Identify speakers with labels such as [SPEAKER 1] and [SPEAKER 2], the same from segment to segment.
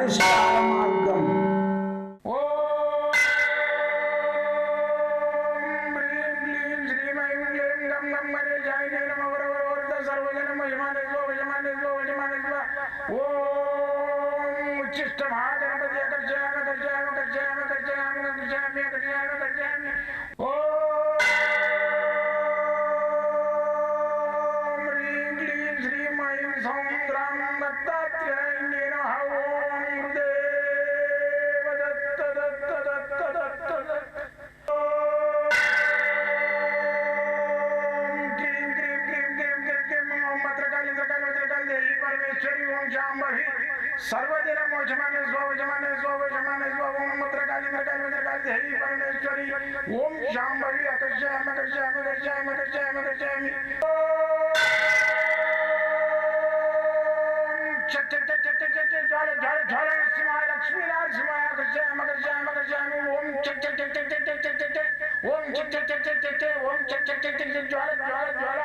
[SPEAKER 1] పరిష్కార మార్గం. सर्वदिन मोचमाने स्वजमाने स्वजमाने स्वम मत्रकाली मत्रकाली मत्रकाली देवी परमेश्वरी ओम शांभवी अकर्षयामि अकर्षयामि अकर्षयामि अकर्षयामि अकर्षयामि चट चट चट चट चट ज्वाल ज्वाल ज्वाल नरसिंहाय लक्ष्मी नरसिंहाय अकर्षयामि अकर्षयामि अकर्षयामि ओम चट चट चट चट चट चट चट ओम चट चट चट चट चट ओम चट चट चट चट ज्वाल ज्वाल ज्वाल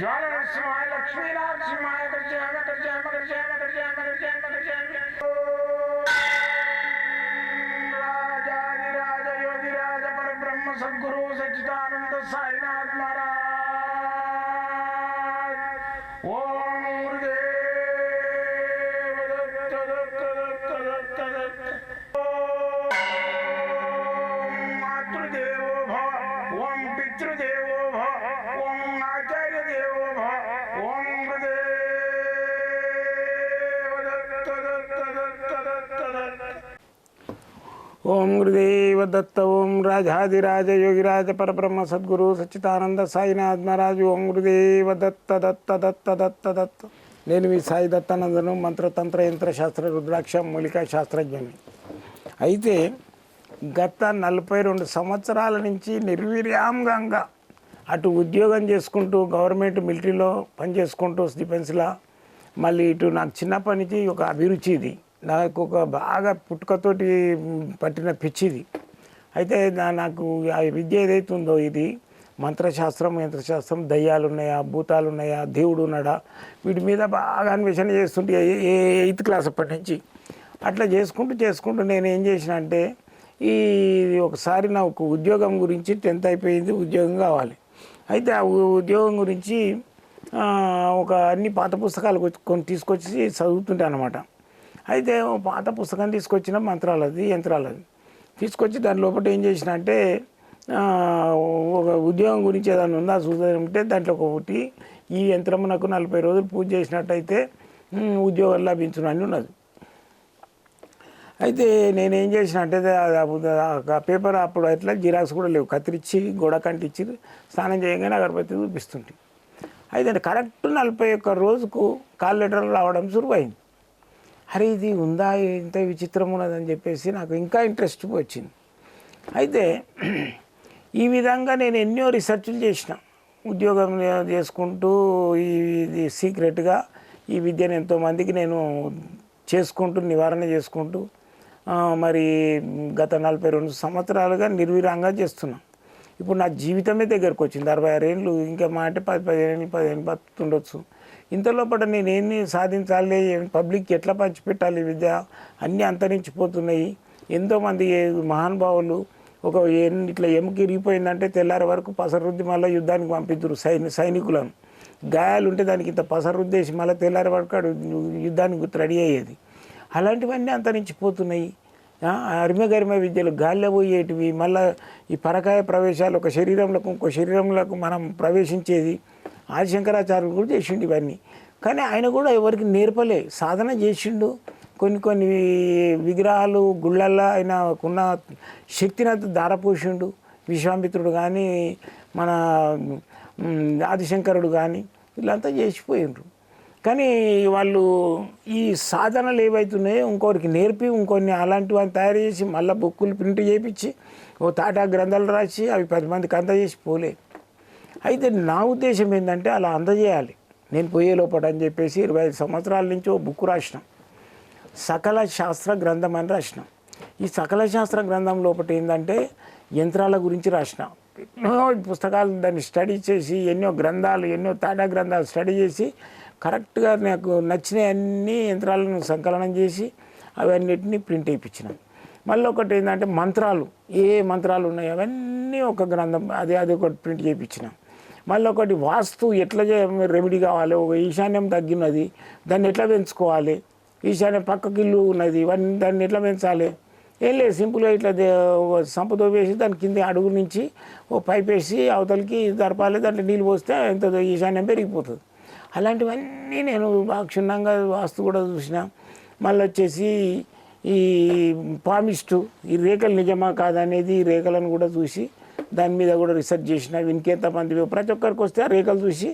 [SPEAKER 1] ज्वाल नरसिंहाय लक्ष्मी नरसिंहाय अकर्षयामि अकर्षयामि अकर्षयामि अकर्षयामि अकर्षयामि अकर्षयामि राजाधिराज योगिराज परब्रह्म सद्गुरु सच्चिदानंद साईनाथ महाराज ओम गुरुदेव दत्त दत्त दत्त दत्त दत्त ओम मातृदेवो भव ओम पितृदेवो भव ओम आचार्य देवो भव ओम गुरुदेव दत्त दत्त दत्त दत्त दत्त ओम गुरुदेव दत्त ओम राजाधिराज योगिराज परब्रह्म सद्गुरु सच्चिदानंद साईनाथ महाराज ओम गुरुदेव दत्त दत्त दत्त दत्त दत्त నేను మీ సాయి దత్తానందను మంత్రతంత్ర యంత్రశాస్త్ర రుద్రాక్ష మూలికా శాస్త్రజ్ఞుని. అయితే గత 42 సంవత్సరాల నుంచి నిర్విరామంగా అటు ఉద్యోగం చేసుకుంటూ గవర్నమెంట్ మిలిటరీలో పనిచేసుకుంటూ డిఫెన్స్లో మళ్ళీ ఇటు నాకు చిన్నప్పటి నుంచి ఒక అభిరుచి ఇది, నాకు ఒక బాగా పుట్టుకతోటి పట్టిన పిచ్చిది. అయితే నాకు ఆ విద్య ఏదైతే ఉందో ఇది మంత్రశాస్త్రం యంత్రశాస్త్రం, దయ్యాలు ఉన్నాయా భూతాలు ఉన్నాయా దేవుడు ఉన్నాడా వీటి మీద బాగా అన్వేషణ చేస్తుంటే 8th క్లాస్ అప్పటి నుంచి అట్లా చేసుకుంటూ నేను ఏం చేసిన అంటే ఈ ఒకసారి నాకు ఉద్యోగం గురించి 10th అయిపోయింది, ఉద్యోగం కావాలి. అయితే ఆ ఉద్యోగం గురించి ఒక అన్ని పాత పుస్తకాలు కొన్ని తీసుకొచ్చి చదువుతుంటే అనమాట. అయితే పాత పుస్తకం తీసుకొచ్చిన మంత్రాలది యంత్రాలది తీసుకొచ్చి దాని లోపల ఏం చేసిన అంటే ఒక ఉద్యోగం గురించి ఏదైనా ఉందా చూద్దామంటే దాంట్లో ఒకటి ఈ యంత్రము నాకు 40 రోజులు పూజ చేసినట్టయితే ఉద్యోగం లభించును అని ఉన్నది. అయితే నేనేం చేసిన అంటే ఆ పేపర్ అప్పుడు అట్లా జిరాక్స్ కూడా లేవు, కత్తిరించి గోడ కంటించి స్నానం చేయగానే అగరబత్తి చూపిస్తుంటే. అయితే కరెక్ట్ 41 రోజుకు కాల్ లెటర్లు రావడం సురువైంది. అరే ఇది ఉందా ఇంత విచిత్రం ఉన్నదని చెప్పేసి నాకు ఇంకా ఇంట్రెస్ట్ వచ్చింది. అయితే ఈ విధంగా నేను ఎన్నో రీసెర్చ్లు చేసిన, ఉద్యోగం చేసుకుంటూ ఇది సీక్రెట్గా ఈ విద్యను ఎంతోమందికి నేను చేసుకుంటూ నివారణ చేసుకుంటూ మరి గత 42 సంవత్సరాలుగా నిర్విరాంగా చేస్తున్నాను. ఇప్పుడు నా జీవితమే దగ్గరకు వచ్చింది, 66 ఏళ్ళు, ఇంకా మా అంటే 15 ఏళ్ళు బతుండొచ్చు. ఇంతలోపల నేనేమి సాధించాలి, పబ్లిక్కి ఎట్లా పంచిపెట్టాలి విద్య అన్నీ అంతరించిపోతున్నాయి. ఎంతోమంది మహానుభావులు ఒక ఇట్లా ఎముక ఇరిగిపోయిందంటే తెల్లారి వరకు పసరుద్ది మళ్ళీ యుద్ధానికి పంపిద్దరు సైనికులను. గాయాలు ఉంటే దానికి ఇంత పసరుద్దేసి మళ్ళీ తెల్లారి వరకు యుద్ధానికి రెడీ అయ్యేది. అలాంటివన్నీ అంతరించిపోతున్నాయి. అరిమగరిమ విద్యలు గాల్లో పోయేటివి, మళ్ళీ ఈ పరకాయ ప్రవేశాలు ఒక శరీరంలోకి ఇంకో శరీరంలోకి మనం ప్రవేశించేది ఆదిశంకరాచార్యులు కూడా చేసిండు ఇవన్నీ. కానీ ఆయన కూడా ఎవరికి నేర్పలే, సాధన చేసిండు. కొన్ని విగ్రహాలు గుళ్ళల్లో ఆయనకున్న శక్తిని అంతా దారపోసిండు. విశ్వామిత్రుడు కానీ మన ఆదిశంకరుడు కానీ వీళ్ళంతా చేసిపోయిండ్రు. కానీ వాళ్ళు ఈ సాధనలు ఏవైతున్నాయో ఇంకొకరికి నేర్పి ఇంకొన్ని అలాంటివి తయారు చేసి మళ్ళీ బుక్కులు ప్రింట్ చేయించి ఓ తాటా గ్రంథాలు రాసి అవి 10 మందికి అందజేసి పోలే. అయితే నా ఉద్దేశం ఏంటంటే అలా అందజేయాలి నేను పోయే లోపల అని చెప్పేసి 25 సంవత్సరాల నుంచి ఓ బుక్ రాసినాం, సకల శాస్త్ర గ్రంథం అని రాసినాం. ఈ సకల శాస్త్ర గ్రంథం లోపల ఏంటంటే యంత్రాల గురించి రాసిన ఎన్నో పుస్తకాలు దాన్ని స్టడీ చేసి ఎన్నో గ్రంథాలు ఎన్నో తాటా గ్రంథాలు స్టడీ చేసి కరెక్ట్గా నాకు నచ్చిన అన్ని యంత్రాలను సంకలనం చేసి అవన్నిటిని ప్రింట్ వేయించినాం. మళ్ళీ ఒకటి ఏంటంటే మంత్రాలు, ఏ మంత్రాలు ఉన్నాయో అవన్నీ ఒక గ్రంథం అది ఒకటి ప్రింట్ చేయించినాం. మళ్ళీ ఒకటి వాస్తు ఎట్లా రెమెడీ కావాలి, ఒక ఈశాన్యం తగ్గినది దాన్ని ఎట్లా పెంచుకోవాలి, ఈశాన్యం పక్కకి ఇల్లు ఉన్నది దాన్ని ఎట్లా పెంచాలి, ఏం లేదు సింపుల్గా ఇట్లా సంపతో వేసి దాని కింద అడుగు నుంచి ఓ పైప్ వేసి అవతలకి జరపాలి, దాంట్లో నీళ్ళు పోస్తే ఎంత ఈశాన్యం పెరిగిపోతుంది. అలాంటివన్నీ నేను బాగా క్షుణ్ణంగా వాస్తు కూడా చూసిన. మళ్ళీ వచ్చేసి ఈ పామిస్టు, ఈ రేఖలు నిజమా కాదనేది ఈ రేఖలను కూడా చూసి దాని మీద కూడా రీసెర్చ్ చేసిన. ఇంకెంతమంది ప్రతి ఒక్కరికి వస్తే ఆ రేఖలు చూసి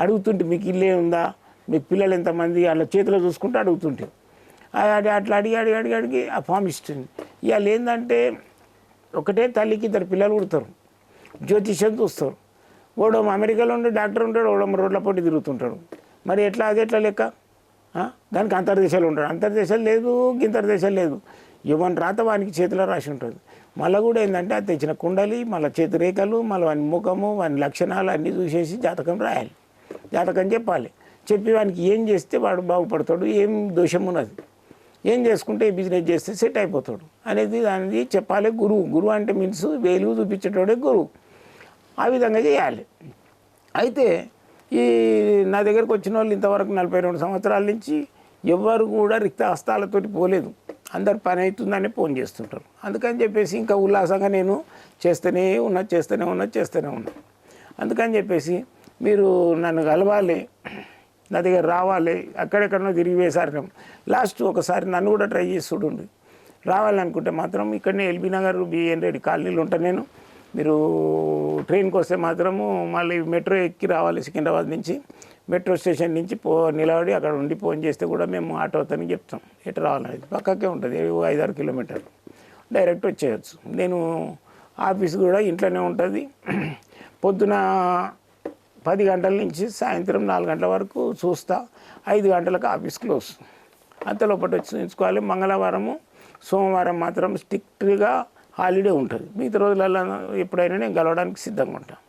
[SPEAKER 1] అడుగుతుంటే మీకు ఇల్లే ఉందా, మీకు పిల్లలు ఎంతమంది అట్లా చేతిలో చూసుకుంటూ అడుగుతుంటే అట్లా అడిగి ఆ పామిస్టుని ఇవాళ ఏంటంటే ఒకటే తల్లికి ఇద్దరు పిల్లలు పుడతారు, జ్యోతిష్యం చూస్తారు. ఓడో అమెరికాలో ఉండే డాక్టర్ ఉంటాడు, ఓడో రోడ్ల పోటీ తిరుగుతుంటాడు. మరి ఎట్లా అది ఎట్లా లెక్క? దానికి అంతర్దేశాలు ఉంటాడు, అంతర్దేశాలు లేదు గింతర్దేశాలు లేదు. ఇవన్నీ రాత వానికి చేతిలో రాసి ఉంటుంది. మళ్ళీ కూడా ఏంటంటే అది తెచ్చిన కుండలి, మళ్ళీ చేతి రేఖలు, మళ్ళీ వాని ముఖము, వాని లక్షణాలు అన్నీ చూసేసి జాతకం రాయాలి, జాతకం చెప్పాలి. చెప్పి వానికి ఏం చేస్తే వాడు బాగుపడతాడు, ఏం దోషం ఉన్నది, ఏం చేసుకుంటే బిజినెస్ చేస్తే సెట్ అయిపోతాడు అనేది దానికి చెప్పాలి. గురువు అంటే మీన్స్ వేలు చూపించేటోడే గురువు. ఆ విధంగా చేయాలి. అయితే ఈ నా దగ్గరకు వచ్చిన వాళ్ళు ఇంతవరకు 42 సంవత్సరాల నుంచి ఎవరు కూడా రిక్త హస్తాలతోటి పోలేదు. అందరు పని అవుతుందని ఫోన్ చేస్తుంటారు. అందుకని చెప్పేసి ఇంకా ఉల్లాసంగా నేను చేస్తూనే ఉన్నా. అందుకని చెప్పేసి మీరు నన్ను కలవాలి, నా దగ్గర రావాలి. అక్కడెక్కడో తిరిగి వేసారు. లాస్ట్ ఒకసారి నన్ను కూడా ట్రై చేసి చూడండి. రావాలనుకుంటే మాత్రం ఇక్కడనే ఎల్బీ నగర్ బిఎన్ రెడ్డి కాలనీలో ఉంటాను నేను. మీరు ట్రైన్కి వస్తే మాత్రము మళ్ళీ మెట్రో ఎక్కి రావాలి. సికింద్రాబాద్ నుంచి మెట్రో స్టేషన్ నుంచి నిలబడి అక్కడ ఉండి ఫోన్ చేస్తే కూడా మేము ఆటో అతని చెప్తాం ఎటు రావాలనేది. పక్కకే ఉంటుంది, 5-6 కిలోమీటర్లు, డైరెక్ట్ వచ్చేయచ్చు. నేను ఆఫీస్ కూడా ఇంట్లోనే ఉంటుంది. పొద్దున 10 గంటల నుంచి సాయంత్రం 4 గంటల వరకు చూస్తా. 5 గంటలకు ఆఫీస్ క్లోజ్. అంతలోపటి వచ్చి ఉంచుకోవాలి. మంగళవారము సోమవారం మాత్రం స్ట్రిక్ట్గా హాలిడే ఉంటుంది. మిగతా రోజులలో ఎప్పుడైనా నేను కలవడానికి సిద్ధంగా ఉంటాను.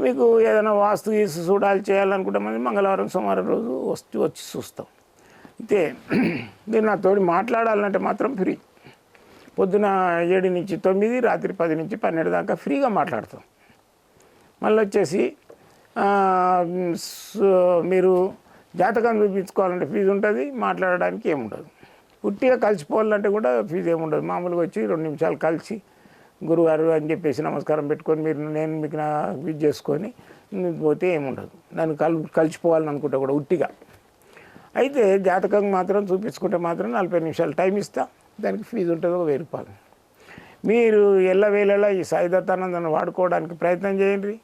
[SPEAKER 1] మీకు ఏదైనా వాస్తు చూడాలి చేయాలనుకుంటే మనం మంగళవారం సోమవారం రోజు వచ్చి చూస్తాం. అయితే మీరు నాతోటి మాట్లాడాలంటే మాత్రం ఫ్రీ. పొద్దున 7 నుంచి 9, రాత్రి 10 నుంచి 12 దాకా ఫ్రీగా మాట్లాడతాం. మళ్ళీ వచ్చేసి మీరు జాతకం చూపించుకోవాలంటే ఫీజు ఉంటుంది, మాట్లాడడానికి ఏముండదు. పుట్టిగా కలిసిపోవాలంటే కూడా ఫీజు ఏముండదు. మామూలుగా వచ్చి 2 నిమిషాలు కలిసి గురుగారు అని చెప్పేసి నమస్కారం పెట్టుకొని నేను మీకు నా విజ్ చేసుకొని పోతే ఏముండదు. నన్ను కలిసిపోవాలని అనుకుంటే కూడా ఉట్టిగా. అయితే జాతకం మాత్రం చూపించుకుంటే మాత్రం 40 నిమిషాలు టైం ఇస్తా. దానికి ఫీజు ఉంటుంది, 1000 రూపాయలు. మీరు ఎల్లవేళలా ఈ సాయిదత్తానందను వాడుకోవడానికి ప్రయత్నం చేయండి.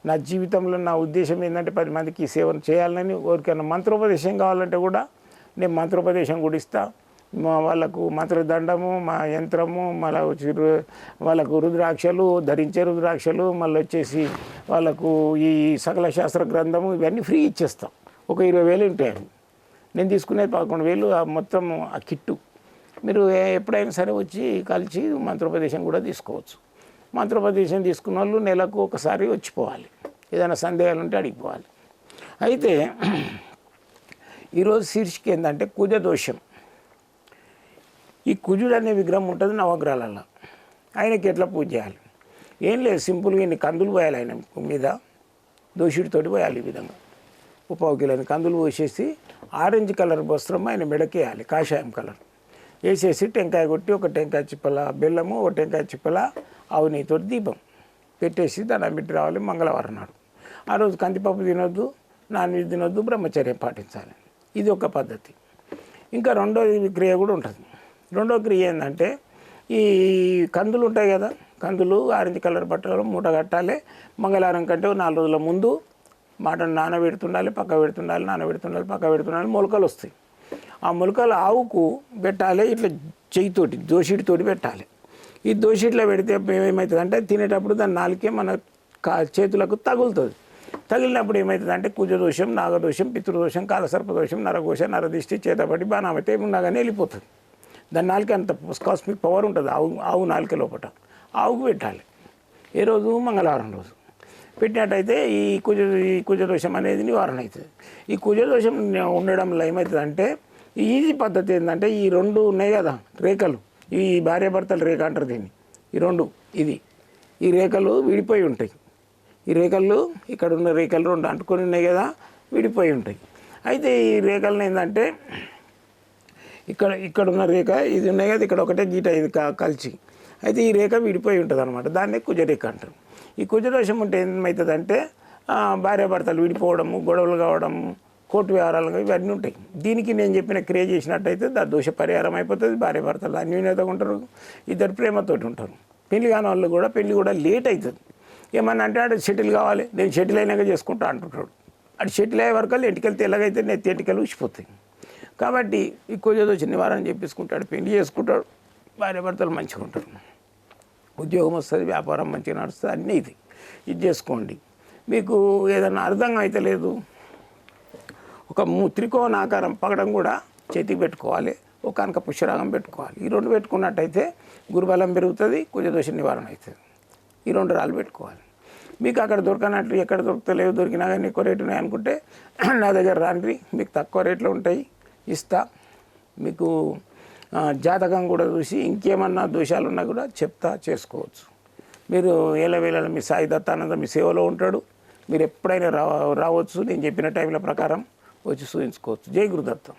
[SPEAKER 1] నా జీవితంలో నా ఉద్దేశం ఏంటంటే 10 మందికి సేవను చేయాలని. ఎవరికైనా మంత్రోపదేశం కావాలంటే కూడా నేను మంత్రోపదేశం కూడా ఇస్తా. వాళ్ళకు మంత్రదండము, మా యంత్రము, మళ్ళీ వచ్చి వాళ్ళకు రుద్రాక్షలు, ధరించే రుద్రాక్షలు, మళ్ళీ వచ్చేసి వాళ్ళకు ఈ సకల శాస్త్ర గ్రంథము ఇవన్నీ ఫ్రీ ఇచ్చేస్తాం. ఒక 20,000 ఉంటాయి. నేను తీసుకునేది 11,000 మొత్తం ఆ కిట్టు. మీరు ఎప్పుడైనా సరే వచ్చి కలిసి మంత్రోపదేశం కూడా తీసుకోవచ్చు. మంత్రోపదేశం తీసుకున్న వాళ్ళు నెలకు ఒకసారి వచ్చిపోవాలి. ఏదైనా సందేహాలు ఉంటే అడిగిపోవాలి. అయితే ఈరోజు శీర్షిక ఏంటంటే కుజ దోషం. ఈ కుజుడు అనే విగ్రహం ఉంటుంది నవగ్రహాలలో. ఆయనకి ఎట్లా పూజ చేయాలి? ఏం లేదు, సింపుల్గా ఇన్ని కందులు పోయాలి ఆయన మీద, దోషుడితోటి పోయాలి. ఈ విధంగా 1 కిలోని కందులు పోసేసి ఆరెంజ్ కలర్ వస్త్రం ఆయన మెడకేయాలి, కాషాయం కలర్ వేసేసి టెంకాయ కొట్టి 1 టెంకాయ చిప్పల బెల్లము, 1 టెంకాయ చిప్పల ఆవు నెయ్యితో దీపం పెట్టేసి దాన్ని పెట్టి రావాలి. మంగళవారం నాడు ఆ రోజు కందిపప్పు తినొద్దు, నాన్ వెజ్ తినొద్దు, బ్రహ్మచర్యం పాటించాలి. ఇది ఒక పద్ధతి. ఇంకా రెండో క్రియ కూడా ఉంటుంది. రెండో క్రియ ఏంటంటే ఈ కందులు ఉంటాయి కదా, కందులు ఆరెంజ్ కలర్ బట్టలు మూట కట్టాలి. మంగళవారం కంటే 4 రోజుల ముందు మాటను నానబెడుతుండాలి, పక్క పెడుతుండాలి, నానబెడుతుండాలి, పక్క పెడుతుండాలి. మొలకలు వస్తాయి. ఆ మొలకలు ఆవుకు పెట్టాలి. ఇట్లా చెయ్యితోటి దోషిడితోటి పెట్టాలి. ఈ దోషిట్లో పెడితే ఏమవుతుంది అంటే తినేటప్పుడు దాని నాలుకే మన చేతులకు తగులుతుంది. తగిలినప్పుడు ఏమవుతుంది అంటే కుజదోషం, నాగదోషం, పితృదోషం, కాలసర్పదోషం, నరఘోష, నరదిష్టి, చేతబడి, బాణామతి ఏమున్నా కానీ వెళ్ళిపోతుంది. దాని నాలుక అంత కాస్మిక్ పవర్ ఉంటుంది ఆవు నాలుక లోపల. ఆవుకు పెట్టాలి. ఏ రోజు? మంగళవారం రోజు పెట్టినట్టయితే ఈ కుజదోషం అనేది నివారణ అవుతుంది. ఈ కుజదోషం ఉండడంలో ఏమవుతుందంటే ఈజీ పద్ధతి ఏంటంటే ఈ రెండు ఉన్నాయి కదా రేఖలు, ఈ భార్యాభర్తల రేఖ అంటారు దీన్ని, ఈ రెండు ఈ రేఖలు విడిపోయి ఉంటాయి. ఈ రేఖలు ఇక్కడ ఉన్న రేఖలు రెండు అంటుకొని ఉన్నాయి కదా, విడిపోయి ఉంటాయి. అయితే ఈ రేఖలను ఏంటంటే ఇక్కడ ఉన్న రేఖ ఇది ఉన్నాయి కదా, ఇక్కడ ఒకటే గీట ఇది కలిసి, అయితే ఈ రేఖ విడిపోయి ఉంటుంది అనమాట. దాన్నే కుజరేఖ అంటారు. ఈ కుజదోషం ఉంటే ఏమవుతుందంటే భార్యాభర్తలు విడిపోవడము, గొడవలు కావడము, కోర్టు వ్యవహారాలు ఇవన్నీ ఉంటాయి. దీనికి నేను చెప్పిన క్రియ చేసినట్టయితే దోష పరిహారం అయిపోతుంది. భార్యాభర్తలు అన్యోన్యతగా ఉంటారు, ఇద్దరు ప్రేమతోటి ఉంటారు. పెళ్లి కాని వాళ్ళు కూడా పెళ్లి కూడా లేట్ అవుతుంది. ఏమన్నా అంటే ఆడు షటిల్ కావాలి, నేను షటిల్ అయినాక చేసుకుంటా అంటుంటాడు. అటు షటిల్ అయ్యే వరకు ఎంటికలు తెల్లగైతే నెత్తి ఎంటికలు ఊసిపోతాయి. కాబట్టి ఈ కుజదోష నివారణ చేపించుకుంటాడు, పెళ్లి చేసుకుంటాడు, భార్యాభర్తలు మంచిగా ఉంటారు, ఉద్యోగం వస్తుంది, వ్యాపారం మంచిగా నడుస్తుంది, అన్నీ ఇది చేసుకోండి. మీకు ఏదన్నా అర్థం అయితే లేదు, ఒక త్రికోణాకారం పగడం కూడా చేతికి పెట్టుకోవాలి, ఒక కనక పుష్యరాగం పెట్టుకోవాలి. ఈ రెండు పెట్టుకున్నట్టయితే గురుబలం పెరుగుతుంది, కుజదోష నివారణ అవుతుంది. ఈ రెండు రాళ్ళు పెట్టుకోవాలి. మీకు అక్కడ దొరకనట్లు ఎక్కడ దొరుకుతలేవు, దొరికినా కానీ ఎక్కువ రేటు ఉన్నాయి అనుకుంటే నా దగ్గర రాండి, మీకు తక్కువ రేట్లో ఉంటాయి, ఇస్తా. మీకు జాతకం కూడా చూసి ఇంకేమన్నా దోషాలు ఉన్నా కూడా చెప్తా, చేసుకోవచ్చు. మీరు ఏళ్ళవేళ మీ సాయి దత్తానంద మీ సేవలో ఉంటాడు. మీరు ఎప్పుడైనా రావచ్చు, నేను చెప్పిన టైంల ప్రకారం వచ్చి చూపించుకోవచ్చు. జై గురుదత్తం.